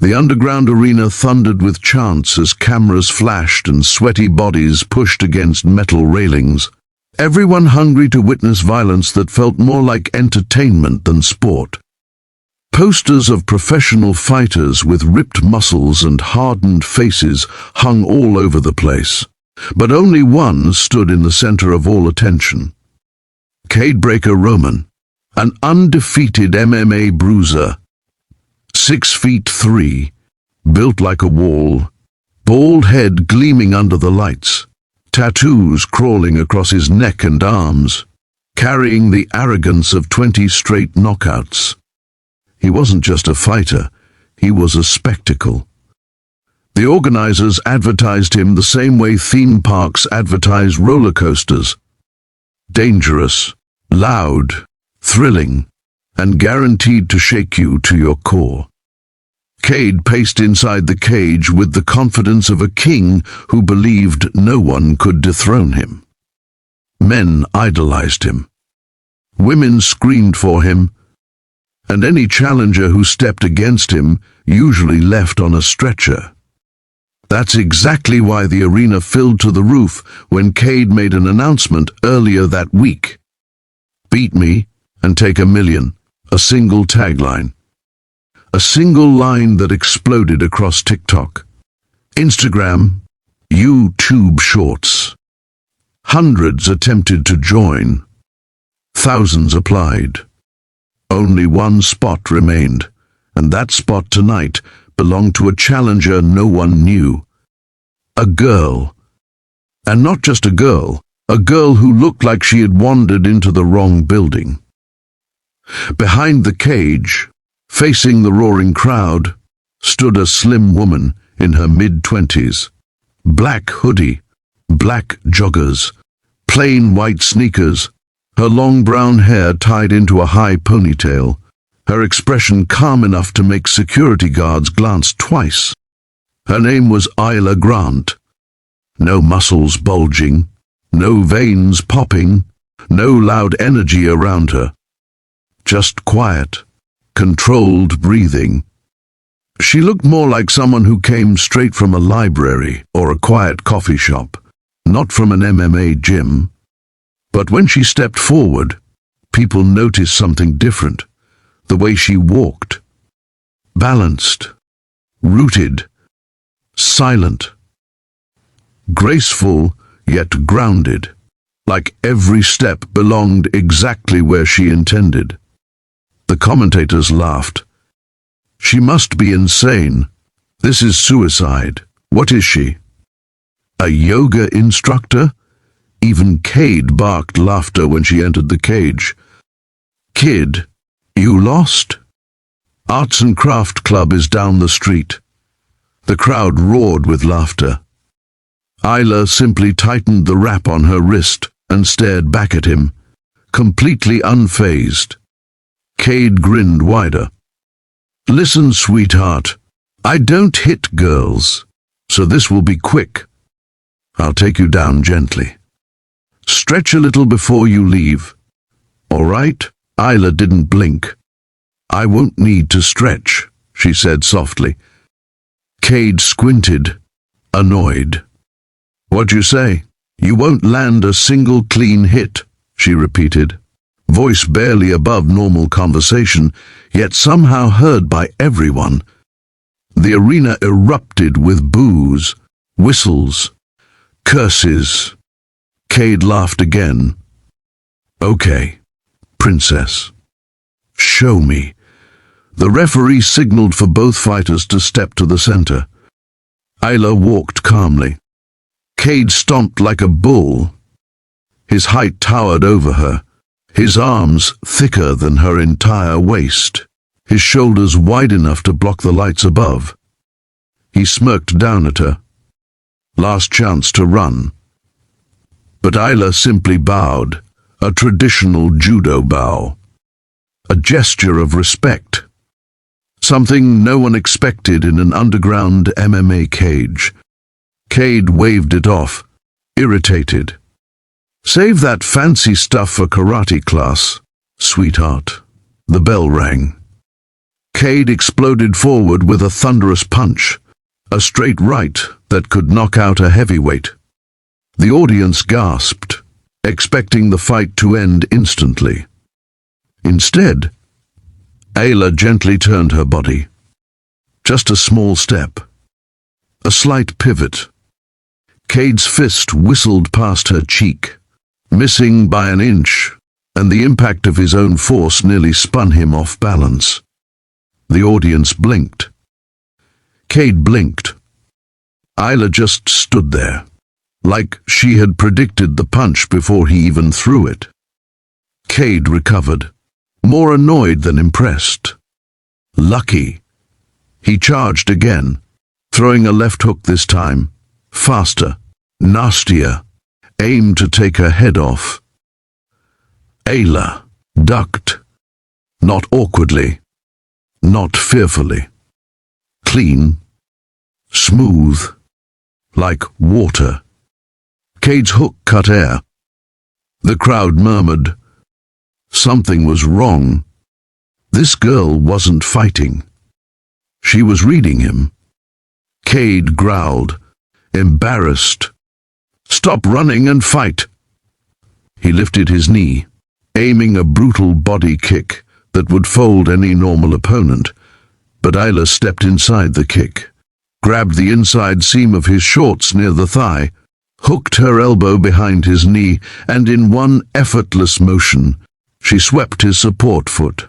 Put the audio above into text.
The underground arena thundered with chants as cameras flashed and sweaty bodies pushed against metal railings. Everyone hungry to witness violence that felt more like entertainment than sport. Posters of professional fighters with ripped muscles and hardened faces hung all over the place, but only one stood in the center of all attention. Codebreaker Roman, an undefeated MMA bruiser, 6'3", built like a wall, bald head gleaming under the lights, tattoos crawling across his neck and arms, carrying the arrogance of 20 straight knockouts. He wasn't just a fighter, he was a spectacle. The organizers advertised him the same way theme parks advertise roller coasters. Dangerous, loud, thrilling, and guaranteed to shake you to your core. Cade paced inside the cage with the confidence of a king who believed no one could dethrone him. Men idolized him. Women screamed for him, and any challenger who stepped against him usually left on a stretcher. That's exactly why the arena filled to the roof when Cade made an announcement earlier that week. "Beat me and take $1 million," a single tagline. A single line that exploded across TikTok, Instagram, YouTube Shorts. Hundreds attempted to join. Thousands applied. Only one spot remained, and that spot tonight belonged to a challenger no one knew. A girl. And not just a girl who looked like she had wandered into the wrong building. Behind the cage, facing the roaring crowd, stood a slim woman in her mid-20s. Black hoodie, black joggers, plain white sneakers, her long brown hair tied into a high ponytail, her expression calm enough to make security guards glance twice. Her name was Ayla Grant. No muscles bulging, no veins popping, no loud energy around her. Just quiet, controlled breathing. She looked more like someone who came straight from a library or a quiet coffee shop, not from an MMA gym. But when she stepped forward, people noticed something different. The way she walked. Balanced, rooted, silent. Graceful, yet grounded, like every step belonged exactly where she intended. The commentators laughed. "She must be insane. This is suicide. What is she? A yoga instructor?" Even Cade barked laughter when she entered the cage. "Kid, you lost? Arts and Craft Club is down the street." The crowd roared with laughter. Ayla simply tightened the wrap on her wrist and stared back at him, completely unfazed. Cade grinned wider. "Listen, sweetheart, I don't hit girls, so this will be quick. I'll take you down gently. Stretch a little before you leave. All right?" Ayla didn't blink. "I won't need to stretch," she said softly. Cade squinted, annoyed. "What'd you say?" "You won't land a single clean hit," she repeated, voice barely above normal conversation, yet somehow heard by everyone. The arena erupted with boos, whistles, curses. Cade laughed again. "Okay, princess. Show me." The referee signaled for both fighters to step to the center. Ayla walked calmly. Cade stomped like a bull. His height towered over her, his arms thicker than her entire waist, his shoulders wide enough to block the lights above. He smirked down at her. Last chance to run. But Ayla simply bowed, a traditional judo bow. A gesture of respect. Something no one expected in an underground MMA cage. Cade waved it off, irritated. "Save that fancy stuff for karate class, sweetheart." The bell rang. Cade exploded forward with a thunderous punch, a straight right that could knock out a heavyweight. The audience gasped, expecting the fight to end instantly. Instead, Ayla gently turned her body. Just a small step. A slight pivot. Cade's fist whistled past her cheek, missing by an inch, and the impact of his own force nearly spun him off balance. The audience blinked. Cade blinked. Ayla just stood there, like she had predicted the punch before he even threw it. Cade recovered, more annoyed than impressed. Lucky. He charged again, throwing a left hook this time, faster, nastier, aimed to take her head off. Ayla ducked, not awkwardly, not fearfully. Clean, smooth, like water. Cade's hook cut air. The crowd murmured. Something was wrong. This girl wasn't fighting. She was reading him. Cade growled, embarrassed. "Stop running and fight." He lifted his knee, aiming a brutal body kick that would fold any normal opponent, but Ayla stepped inside the kick, grabbed the inside seam of his shorts near the thigh, hooked her elbow behind his knee, and in one effortless motion, she swept his support foot,